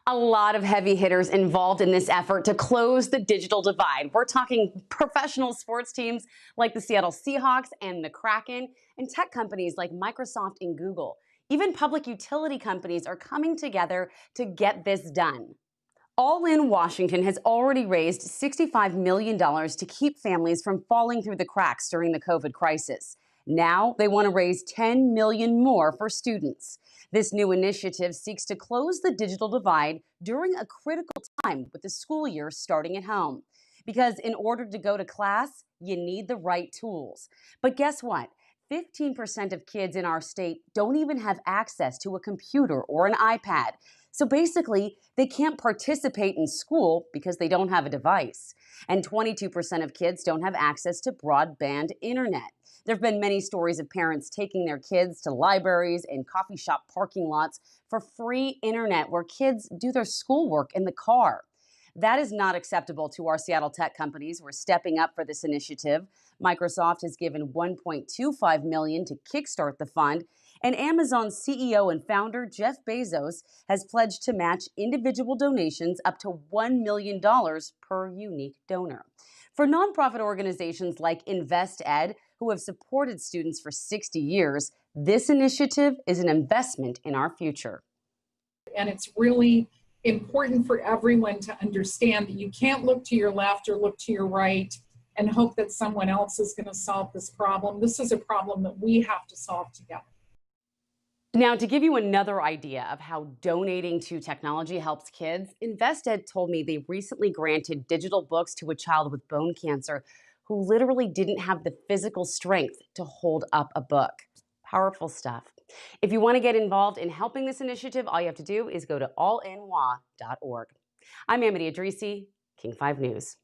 A lot of heavy hitters involved in this effort to close the digital divide. We're talking professional sports teams like the Seattle Seahawks and the Kraken, and tech companies like Microsoft and Google. Even public utility companies are coming together to get this done. All in Washington has already raised $65 million to keep families from falling through the cracks during the COVID crisis. Now they want to raise $10 million more for students. This new initiative seeks to close the digital divide during a critical time with the school year starting at home. Because in order to go to class, you need the right tools. But guess what? 15% of kids in our state don't even have access to a computer or an iPad. So basically, they can't participate in school because they don't have a device. And 22% of kids don't have access to broadband internet. There have been many stories of parents taking their kids to libraries and coffee shop parking lots for free internet where kids do their schoolwork in the car. That is not acceptable to our Seattle tech companies. We're stepping up for this initiative. Microsoft has given $1.25 million to kickstart the fund, and Amazon CEO and founder Jeff Bezos has pledged to match individual donations up to $1 million per unique donor. For nonprofit organizations like InvestEd, who have supported students for 60 years, this initiative is an investment in our future. And it's really important for everyone to understand that you can't look to your left or look to your right and hope that someone else is going to solve this problem. This is a problem that we have to solve together. Now, to give you another idea of how donating to technology helps kids, InvestEd told me they recently granted digital books to a child with bone cancer who literally didn't have the physical strength to hold up a book. Powerful stuff. If you want to get involved in helping this initiative, all you have to do is go to allinwa.org. I'm Amity Idrisi, King 5 News.